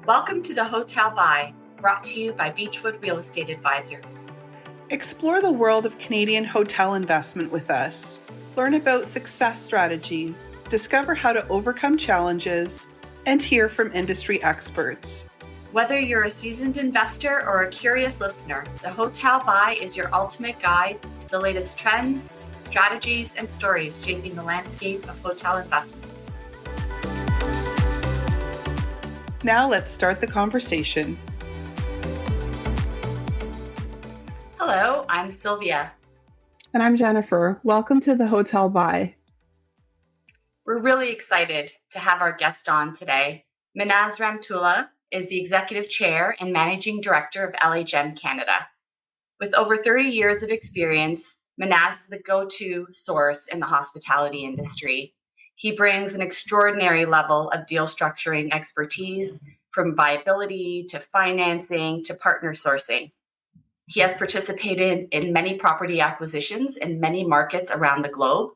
Welcome to the Hotel Buy, brought to you by Beechwood Real Estate Advisors. Explore the world of Canadian hotel investment with us. Learn about success strategies, discover how to overcome challenges, and hear from industry experts. Whether you're a seasoned investor or a curious listener, the Hotel Buy is your ultimate guide to the latest trends, strategies, and stories shaping the landscape of hotel investments. Now let's start the conversation. Hello, I'm Sylvia. And I'm Jennifer. Welcome to the Hotel Buy. We're really excited to have our guest on today. Minaz Rahemtulla is the Executive Chair and Managing Director of LHM Canada. With over 30 years of experience, Minaz is the go-to source in the hospitality industry. He brings an extraordinary level of deal structuring expertise, from viability to financing to partner sourcing. He has participated in many property acquisitions in many markets around the globe.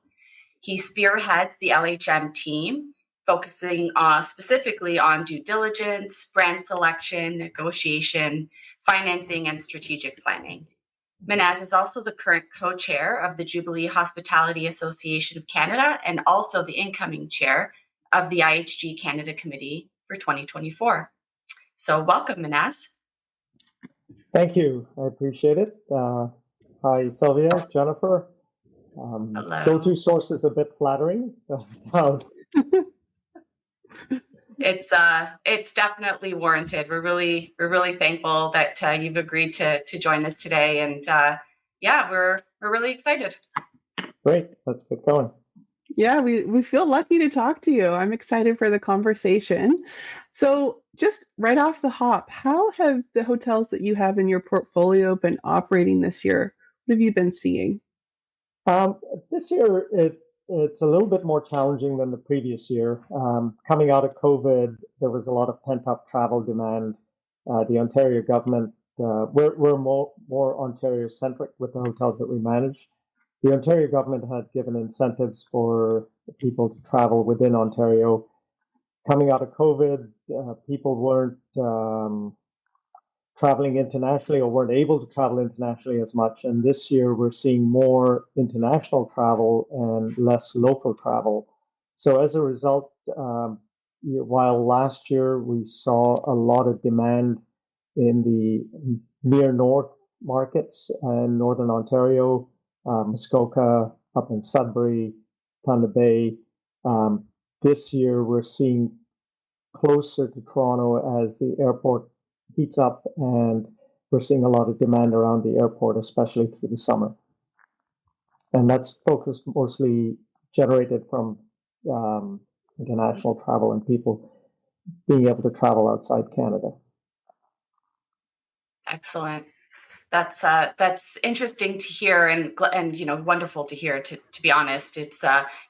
He spearheads the LHM team, focusing specifically on due diligence, brand selection, negotiation, financing, and strategic planning. Minaz is also the current co-chair of the Jubilee Hospitality Association Canada and also the incoming chair of the IHG Canada Committee for 2024. So welcome, Minaz. Thank you. I appreciate it. Hi, Sylvia, Jennifer. Hello. Go-to source is a bit flattering. It's definitely warranted. We're really thankful that you've agreed to join us today, and we're really excited. Great, let's get going. Yeah, we feel lucky to talk to you. I'm excited for the conversation. So just right off the hop, how have the hotels that you have in your portfolio been operating this year? What have you been seeing? This year, it's a little bit more challenging than the previous year. Coming out of COVID, there was a lot of pent-up travel demand. The Ontario government, we're more Ontario-centric with the hotels that we manage. The Ontario government had given incentives for people to travel within Ontario. Coming out of COVID, people weren't traveling internationally or weren't able to travel internationally as much. And this year we're seeing more international travel and less local travel. So as a result, while last year we saw a lot of demand in the near north markets and Northern Ontario, Muskoka, up in Sudbury, Thunder Bay, this year we're seeing closer to Toronto as the airport heats up, and we're seeing a lot of demand around the airport, especially through the summer. And that's focused mostly generated from international travel and people being able to travel outside Canada. Excellent. That's interesting to hear and wonderful to hear. To be honest, it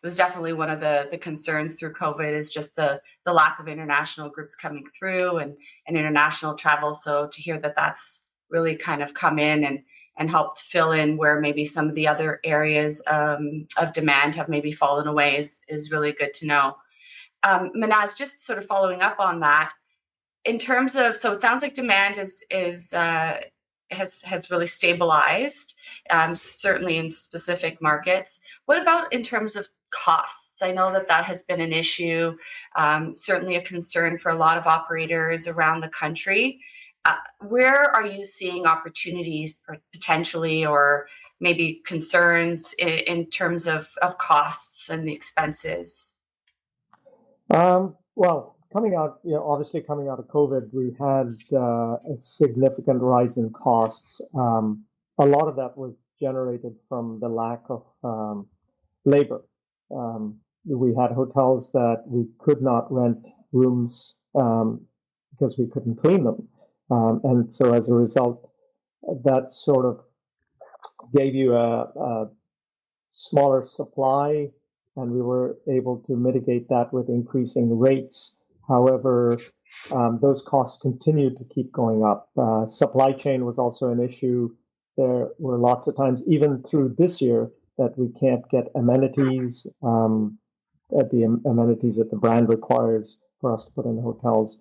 was definitely one of the concerns through COVID is just the lack of international groups coming through and international travel. So to hear that that's really kind of come in and helped fill in where maybe some of the other areas of demand have maybe fallen away is really good to know. Minaz, just sort of following up on that, in terms of, so it sounds like demand has really stabilized, certainly in specific markets. What about in terms of costs? I know that has been an issue, certainly a concern for a lot of operators around the country. Where are you seeing opportunities potentially, or maybe concerns in terms of costs and the expenses? Well, obviously coming out of COVID, we had a significant rise in costs. A lot of that was generated from the lack of labor. We had hotels that we could not rent rooms because we couldn't clean them. And so as a result, that sort of gave you a smaller supply, and we were able to mitigate that with increasing rates. However, those costs continued to keep going up. Supply chain was also an issue. There were lots of times, even through this year, that we can't get amenities, amenities that the brand requires for us to put in the hotels.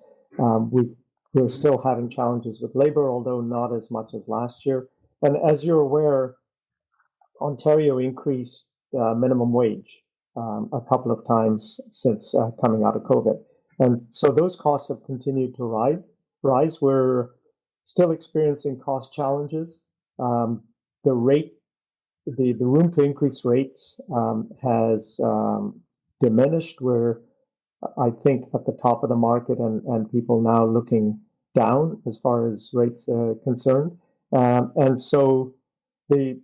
We We're still having challenges with labor, although not as much as last year. And as you're aware, Ontario increased minimum wage a couple of times since coming out of COVID. And so those costs have continued to rise. We're still experiencing cost challenges. The room to increase rates has diminished. We're, I think, at the top of the market, and people now looking down as far as rates are concerned. And so the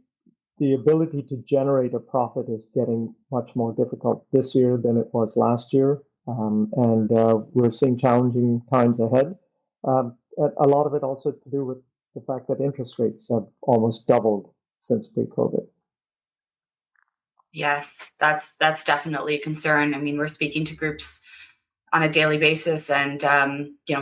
ability to generate a profit is getting much more difficult this year than it was last year. And we're seeing challenging times ahead. A lot of it also to do with the fact that interest rates have almost doubled since pre-COVID. Yes, that's definitely a concern. I mean, we're speaking to groups on a daily basis, and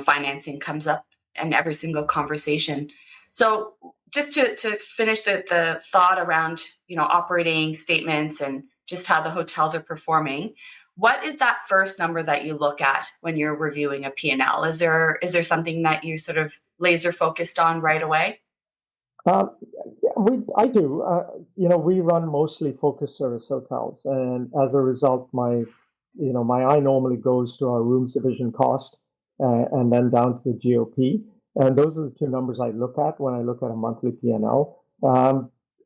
financing comes up in every single conversation. So just to finish the thought around operating statements and just how the hotels are performing, what is that first number that you look at when you're reviewing a P&L? Is there something that you sort of laser focused on right away? I do. We run mostly focused service hotels, and as a result, my eye normally goes to our rooms division cost, and then down to the GOP. And those are the two numbers I look at when I look at a monthly P&L.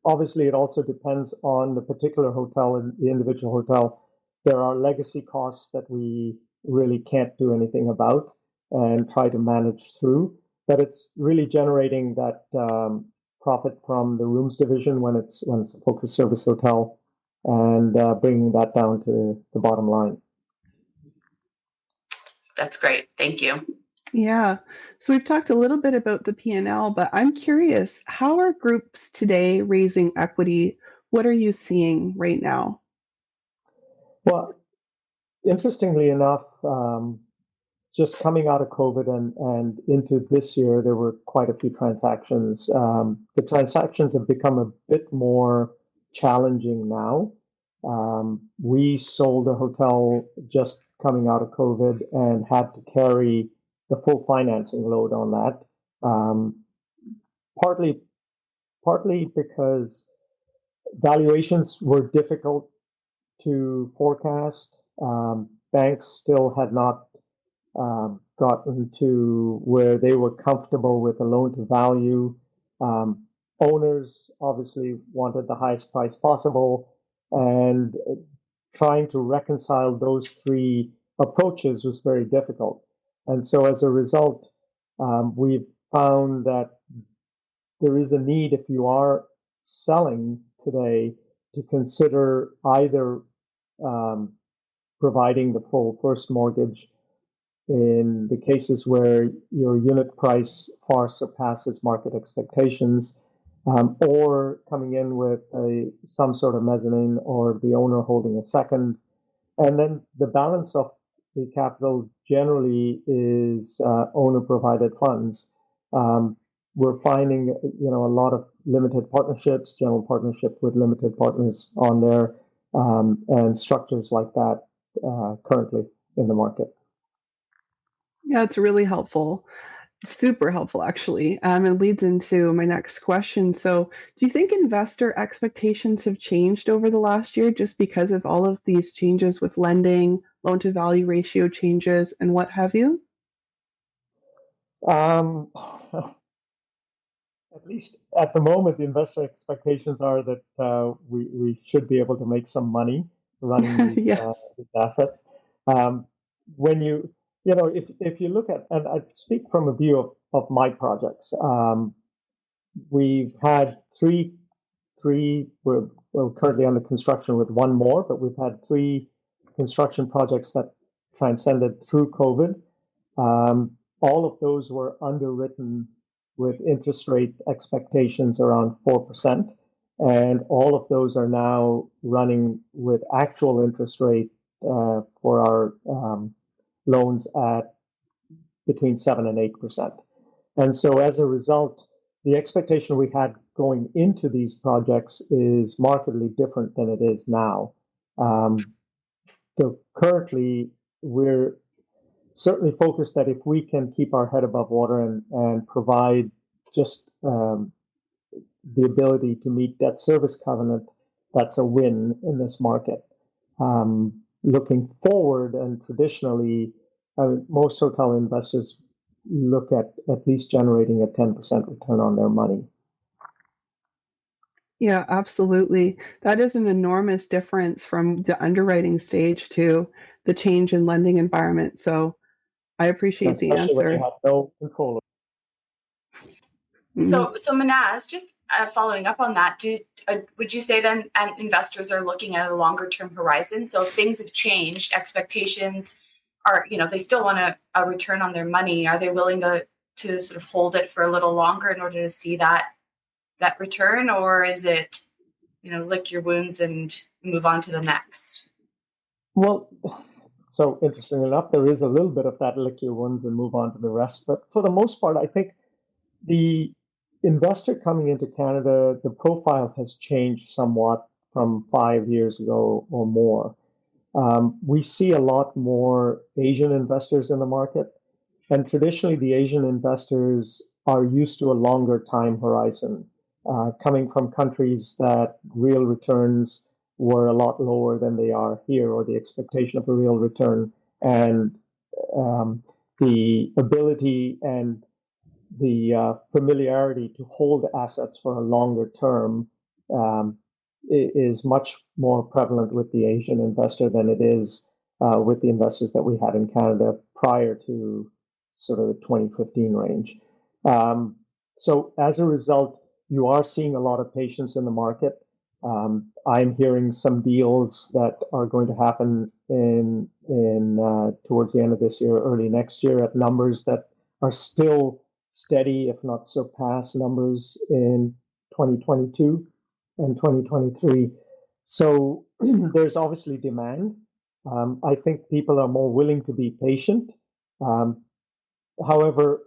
Obviously, it also depends on the particular hotel and the individual hotel. There are legacy costs that we really can't do anything about and try to manage through. But it's really generating that profit from the rooms division when it's a focused service hotel, and bringing that down to the bottom line. That's great. Thank you. Yeah. So we've talked a little bit about the P&L, but I'm curious, how are groups today raising equity? What are you seeing right now? Well, interestingly enough, just coming out of COVID and into this year, there were quite a few transactions. The transactions have become a bit more challenging now. We sold a hotel just coming out of COVID and had to carry the full financing load on that. Partly because valuations were difficult to forecast. Banks still had not gotten to where they were comfortable with the loan to value. Owners obviously wanted the highest price possible, and trying to reconcile those three approaches was very difficult. And so as a result, we've found that there is a need, if you are selling today, to consider either providing the full first mortgage in the cases where your unit price far surpasses market expectations, or coming in with some sort of mezzanine, or the owner holding a second. And then the balance of the capital generally is owner-provided funds. We're finding, a lot of limited partnerships, general partnership with limited partners on there, and structures like that currently in the market. Yeah, it's really helpful. Super helpful, actually. It leads into my next question. So, do you think investor expectations have changed over the last year just because of all of these changes with lending, loan to value ratio changes, and what have you? At least at the moment, the investor expectations are that we should be able to make some money running these, Yes. these assets. When if you look at, and I speak from a view of my projects, we've had three. We're currently under construction with one more, but we've had three construction projects that transcended through COVID. All of those were underwritten with interest rate expectations around 4%. And all of those are now running with actual interest rate for our loans at between 7 and 8%. And so as a result, the expectation we had going into these projects is markedly different than it is now. So currently, we're certainly focused that if we can keep our head above water and provide just the ability to meet debt service covenant, that's a win in this market. Looking forward, and traditionally, most hotel investors look at least generating a 10% return on their money. Yeah, absolutely. That is an enormous difference from the underwriting stage to the change in lending environment. So I appreciate the Especially when you answer. have no control. Mhm. So Minaz, just following up on that, would you say then investors are looking at a longer term horizon? So if things have changed, expectations are, they still want a return on their money. Are they willing to sort of hold it for a little longer in order to see that return, or is it, lick your wounds and move on to the next? Well, so interesting enough, there is a little bit of that lick your wounds and move on to the rest. But for the most part, I think the investor coming into Canada, the profile has changed somewhat from 5 years ago or more. We see a lot more Asian investors in the market. And traditionally, the Asian investors are used to a longer time horizon, coming from countries that real returns were a lot lower than they are here, or the expectation of a real return, and the ability and the familiarity to hold assets for a longer term is much more prevalent with the Asian investor than it is with the investors that we had in Canada prior to sort of the 2015 range. So as a result, you are seeing a lot of patience in the market. I'm hearing some deals that are going to happen in towards the end of this year, early next year, at numbers that are still steady, if not surpass numbers in 2022 and 2023. So there's obviously demand. I think people are more willing to be patient. However,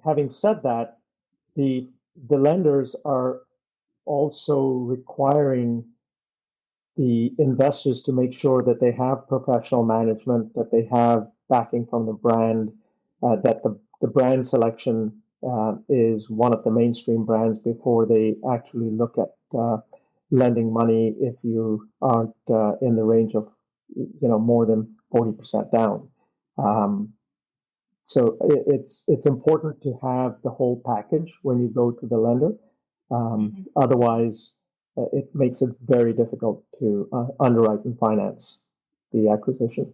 having said that, the lenders are also requiring the investors to make sure that they have professional management, that they have backing from the brand, that the brand selection is one of the mainstream brands before they actually look at lending money if you aren't in the range of more than 40% down. So it's important to have the whole package when you go to the lender. Otherwise, it makes it very difficult to underwrite and finance the acquisition.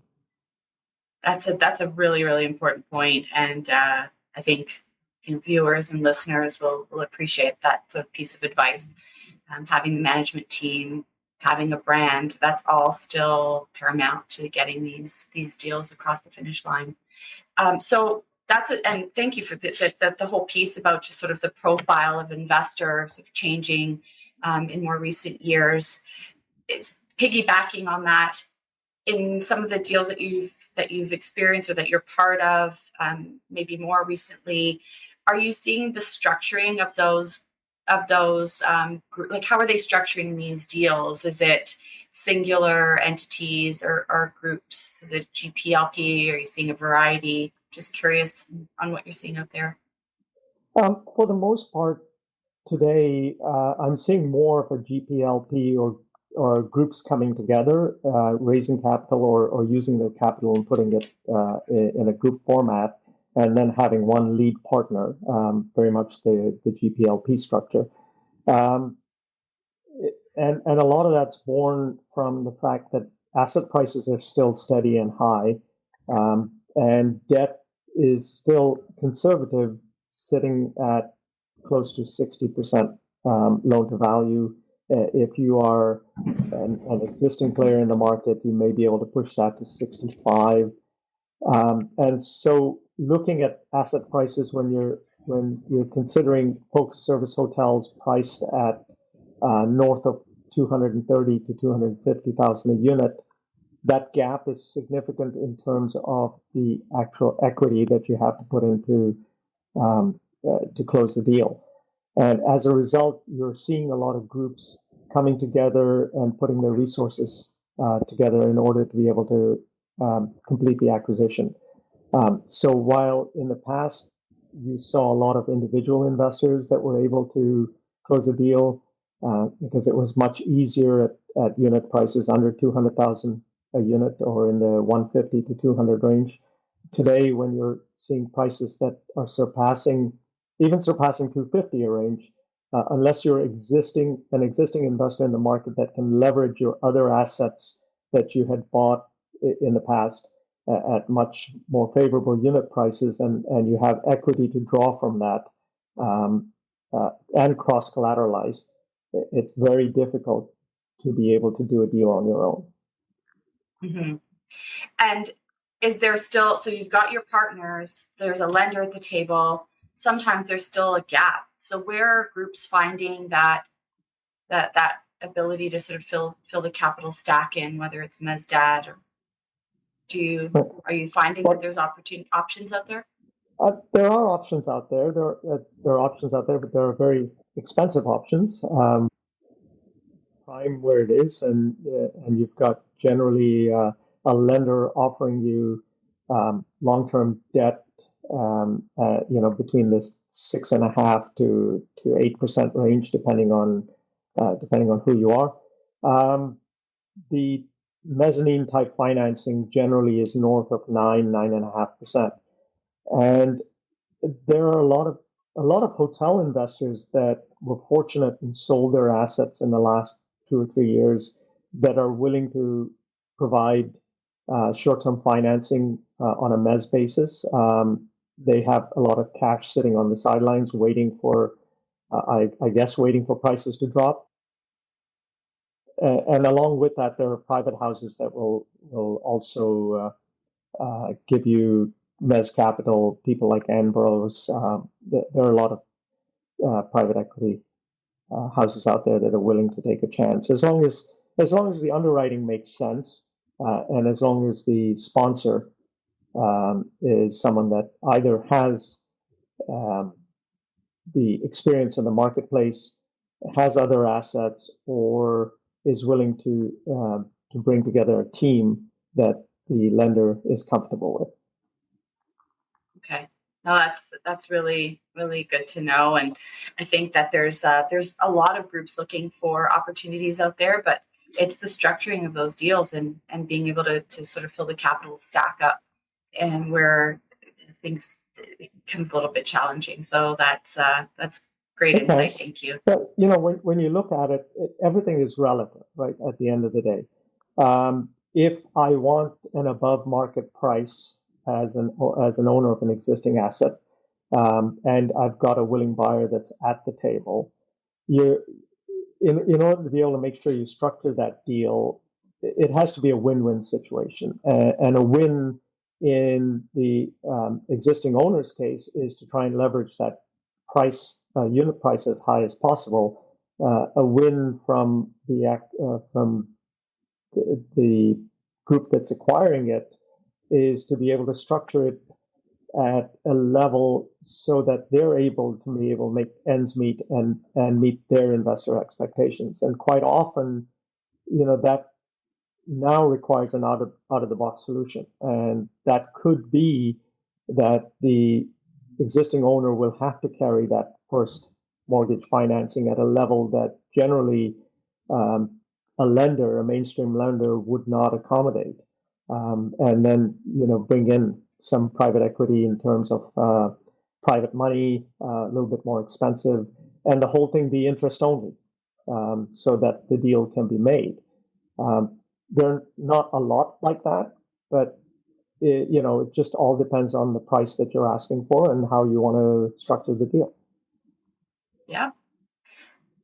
That's a really, really important point, and I think viewers and listeners will appreciate that sort of piece of advice. Having the management team, having a brand, that's all still paramount to getting these deals across the finish line. So that's it, and thank you for the whole piece about just sort of the profile of investors sort of changing in more recent years. It's piggybacking on that. In some of the deals that you've experienced or that you're part of, maybe more recently, are you seeing the structuring of those like how are they structuring these deals? Is it singular entities or groups? Is it GPLP? Are you seeing a variety? Just curious on what you're seeing out there. For the most part, today I'm seeing more of a GPLP or groups coming together, raising capital or using their capital and putting it in a group format, and then having one lead partner, very much the GPLP structure. And a lot of that's born from the fact that asset prices are still steady and high, and debt is still conservative, sitting at close to 60% loan to value. If you are an existing player in the market, you may be able to push that to 65. And so looking at asset prices when you're considering focused service hotels priced at north of 230 to 250,000 a unit, that gap is significant in terms of the actual equity that you have to put into to close the deal. And as a result, you're seeing a lot of groups coming together and putting their resources together in order to be able to complete the acquisition. So while in the past you saw a lot of individual investors that were able to close a deal because it was much easier at unit prices under 200,000 a unit or in the 150 to 200 range. Today, when you're seeing prices that are even surpassing 250 a range, unless you're an existing investor in the market that can leverage your other assets that you had bought in the past at much more favorable unit prices, and you have equity to draw from that and cross collateralize, it's very difficult to be able to do a deal on your own. Mm-hmm. And is there still, so you've got your partners, there's a lender at the table, sometimes there's still a gap. So where are groups finding that ability to sort of fill the capital stack in, whether it's MESDAD or are you finding that there's options out there? There are options out there. There are options out there, but there are very expensive options. Prime where it is, and you've got generally a lender offering you long-term debt, between this 6.5% to 8% range, depending on who you are. The mezzanine type financing generally is north of 9.5%, and there are a lot of hotel investors that were fortunate and sold their assets in the last 2 or 3 years that are willing to provide short-term financing on a mezz basis. They have a lot of cash sitting on the sidelines, waiting for, waiting for prices to drop. And along with that, there are private houses that will also give you mezz capital. People like Ambrose. There are a lot of private equity houses out there that are willing to take a chance, as long as the underwriting makes sense, and as long as the sponsor is someone that either has the experience in the marketplace, has other assets, or is willing to bring together a team that the lender is comfortable with. Okay. No, that's really, really good to know. And I think that there's a lot of groups looking for opportunities out there, but it's the structuring of those deals and being able to sort of fill the capital stack up, and where things becomes a little bit challenging. So that's great insight. Thank you. But when you look at it, everything is relative, right? At the end of the day, if I want an above market price as an owner of an existing asset, and I've got a willing buyer that's at the table, in order to be able to make sure you structure that deal, it has to be a win-win situation. And a win in the existing owner's case is to try and leverage that unit price as high as possible. A win from the group that's acquiring it is to be able to structure it at a level so that they're able to make ends meet and meet their investor expectations. And quite often, that now requires an out of the box solution, and that could be that the existing owner will have to carry that first mortgage financing at a level that generally a mainstream lender would not accommodate, and then bring in some private equity in terms of private money, a little bit more expensive, and the whole thing be interest only, so that the deal can be made. There are not a lot like that, but it just all depends on the price that you're asking for and how you want to structure the deal. Yeah.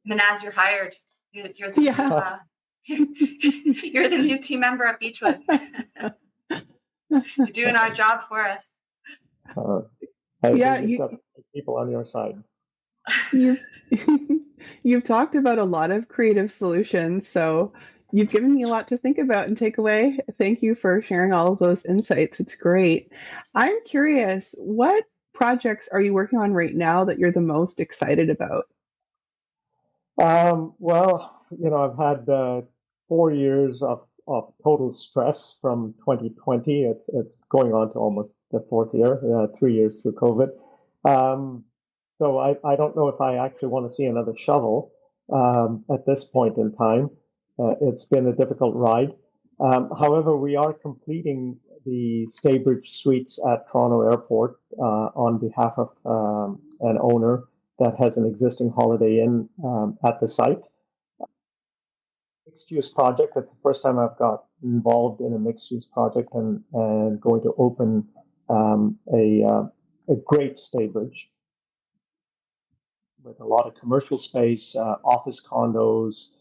Minaz, you're hired. You're the you're the new team member at Beechwood. You're doing our job for us. You've got people on your side. You've talked about a lot of creative solutions, so you've given me a lot to think about and take away. Thank you for sharing all of those insights. It's great. I'm curious, what projects are you working on right now that you're the most excited about? Well, I've had 4 years of total stress from 2020. It's going on to almost the fourth year, 3 years through COVID. So I don't know if I actually want to see another shovel at this point in time. It's been a difficult ride. However, we are completing the Staybridge Suites at Toronto Airport on behalf of an owner that has an existing Holiday Inn at the site. Mixed-use project. It's the first time I've got involved in a mixed-use project and going to open a great Staybridge with a lot of commercial space, office condos,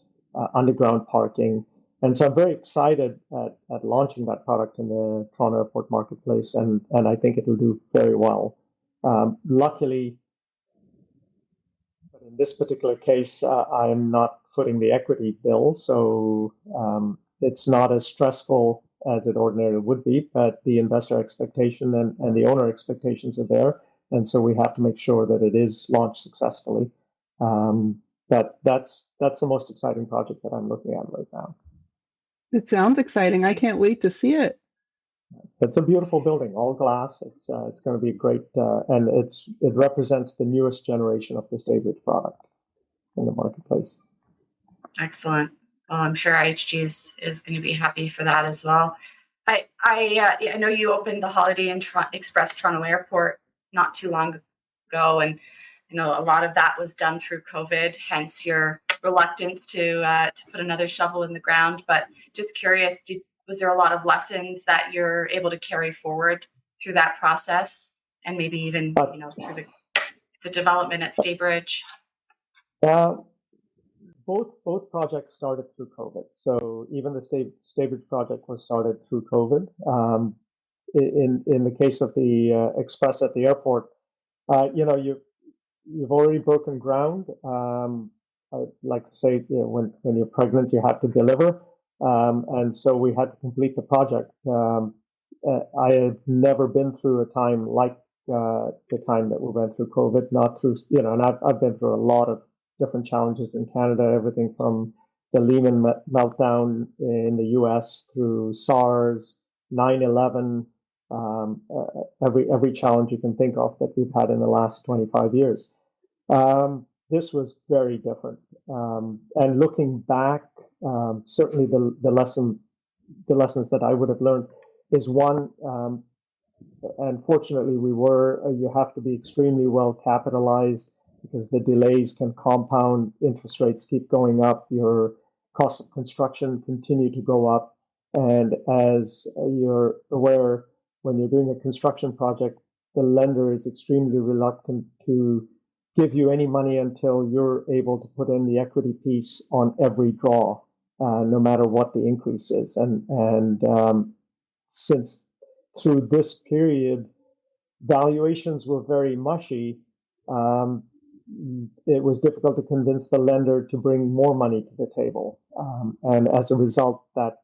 underground parking. And so I'm very excited at launching that product in the Toronto Airport marketplace, and I think it'll do very well. Luckily, but in this particular case, I'm not footing the equity bill, so it's not as stressful as it ordinarily would be, but the investor expectation and the owner expectations are there, and so we have to make sure that it is launched successfully. But that's the most exciting project that I'm looking at right now. It sounds exciting. I can't wait to see it. It's a beautiful building, all glass. It's going to be great, and it represents the newest generation of the Staybridge product in the marketplace. Excellent. Well, I'm sure IHG is going to be happy for that as well. I know you opened the Holiday Inn Express Toronto Airport not too long ago, and you know a lot of that was done through COVID. Hence your reluctance to put another shovel in the ground. But just curious, was there a lot of lessons that you're able to carry forward through that process, and maybe even through the development at Staybridge? Both projects started through COVID. So even the Staybridge project was started through COVID. In the case of the Express at the airport, you've already broken ground. I'd like to say, when you're pregnant, you have to deliver. And so we had to complete the project. I had never been through a time like the time that we went through COVID, not through, and I've been through a lot of different challenges in Canada, everything from the Lehman meltdown in the US through SARS, 9/11, every challenge you can think of that we've had in the last 25 years. This was very different. And looking back, certainly the lessons that I would have learned is one, and fortunately you have to be extremely well capitalized because the delays can compound, interest rates keep going up, your cost of construction continue to go up. And as you're aware, when you're doing a construction project, the lender is extremely reluctant to give you any money until you're able to put in the equity piece on every draw, no matter what the increase is. And since through this period, valuations were very mushy, it was difficult to convince the lender to bring more money to the table. And as a result, that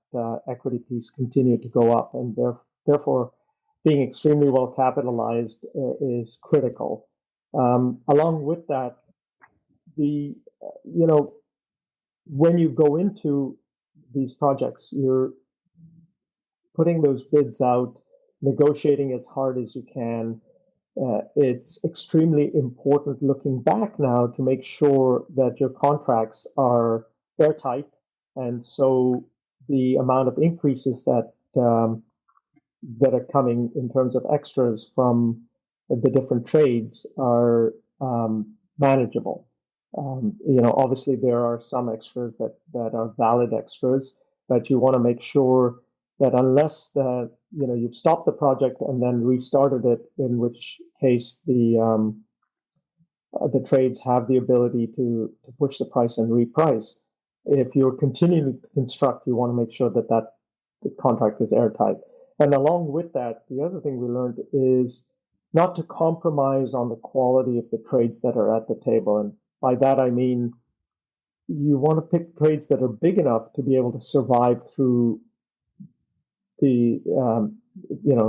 equity piece continued to go up. And therefore, being extremely well capitalized is critical. Along with that, when you go into these projects, you're putting those bids out, negotiating as hard as you can. It's extremely important looking back now to make sure that your contracts are airtight. And so the amount of increases that are coming in terms of extras from the different trades are manageable. Obviously there are some extras that are valid extras, but you want to make sure that unless you've stopped the project and then restarted it, in which case the trades have the ability to push the price and reprice. If you're continuing to construct, you want to make sure that the contract is airtight. And along with that, the other thing we learned is not to compromise on the quality of the trades that are at the table. And by that, I mean, you want to pick trades that are big enough to be able to survive through the,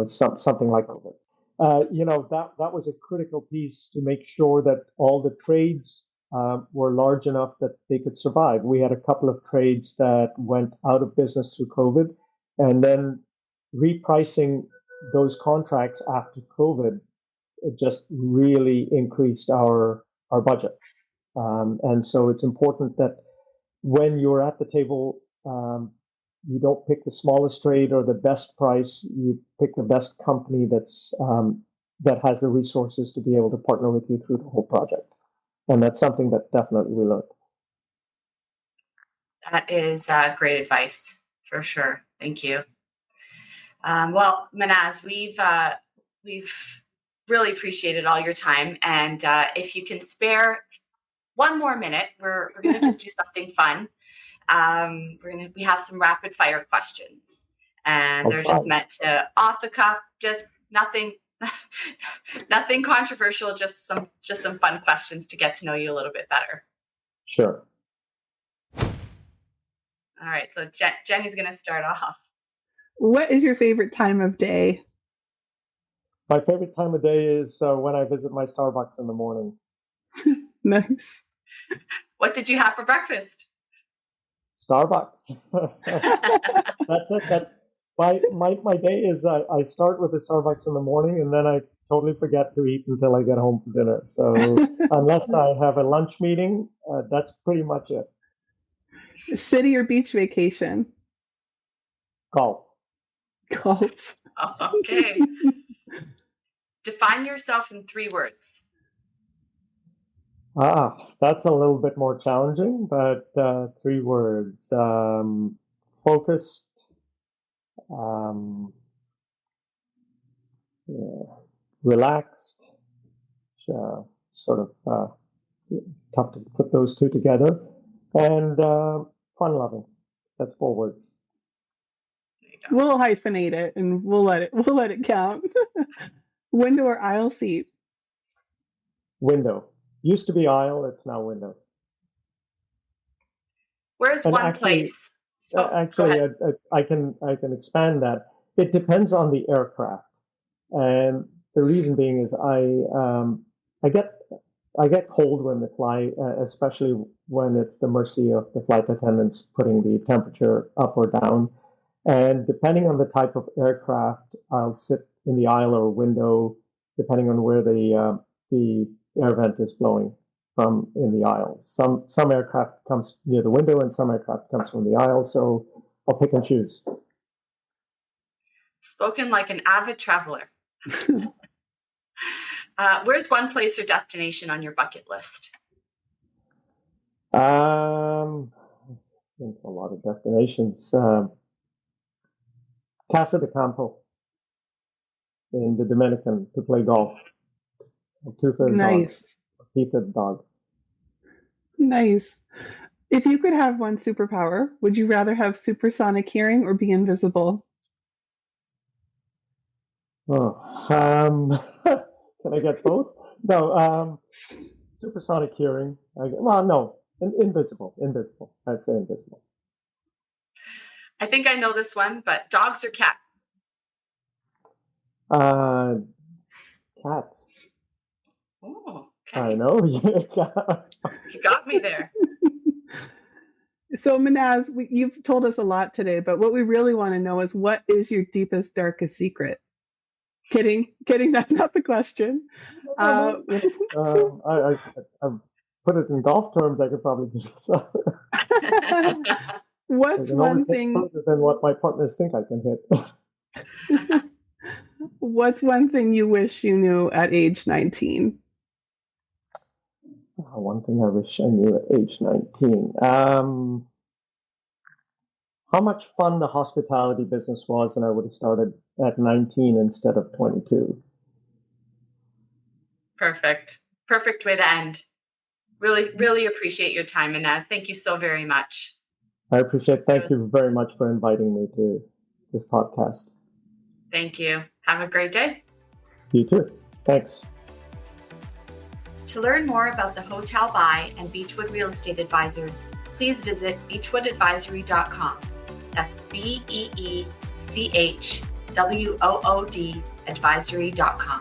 something like COVID. That was a critical piece to make sure that all the trades were large enough that they could survive. We had a couple of trades that went out of business through COVID, and then repricing those contracts after COVID, it just really increased our budget. And so it's important that when you're at the table, you don't pick the smallest trade or the best price. You pick the best company that has the resources to be able to partner with you through the whole project. And that's something that definitely we learned. That is great advice for sure. Thank you. Well, Minaz, we've really appreciated all your time, and if you can spare one more minute, we're going to just do something fun. We have some rapid fire questions, and they're just meant to off the cuff, just nothing controversial, just some fun questions to get to know you a little bit better. Sure. All right, so Jenny's going to start off. What is your favorite time of day? My favorite time of day is when I visit my Starbucks in the morning. Nice. What did you have for breakfast? Starbucks. That's it. That's my day is I start with the Starbucks in the morning, and then I totally forget to eat until I get home for dinner. So unless I have a lunch meeting, that's pretty much it. City or beach vacation? Golf. Golf. Okay. Define yourself in 3 words. That's a little bit more challenging, but 3 words. Focused, relaxed, sort of tough to put those 2 together, and fun-loving. That's 4 words. We'll hyphenate it and we'll let it count. Window or aisle seat? Window. Used to be aisle, it's now window. Where's one place? Actually, I can expand that. It depends on the aircraft, and the reason being is I get cold when they fly, especially when it's the mercy of the flight attendants putting the temperature up or down. And depending on the type of aircraft, I'll sit in the aisle or window, depending on where the air vent is blowing from in the aisle. Some aircraft comes near the window, and some aircraft comes from the aisle. So I'll pick and choose. Spoken like an avid traveler. Where's one place or destination on your bucket list? I think a lot of destinations. Casa de Campo in the Dominican to play golf. Nice. Two-footed dog. Nice. If you could have one superpower, would you rather have supersonic hearing or be invisible? Can I get both? No, supersonic hearing. No, invisible. I'd say invisible. I think I know this one, but dogs or cats? Cats. Oh, okay. I know. You got me there. So Minaz, you've told us a lot today, but what we really want to know is, what is your deepest, darkest secret? Kidding. That's not the question. I put it in golf terms. I could probably do so. What's one thing further than what my partners think I can hit? What's one thing you wish you knew at age 19? One thing I wish I knew at age 19. How much fun the hospitality business was, and I would have started at 19 instead of 22. Perfect way to end. Really, really appreciate your time, Minaz. Thank you so very much. Thank you very much for inviting me to this podcast. Thank you. Have a great day. You too. Thanks. To learn more about the Hotel Buy and Beechwood Real Estate Advisors, please visit beechwoodadvisory.com. That's BEECHWOOD advisory.com.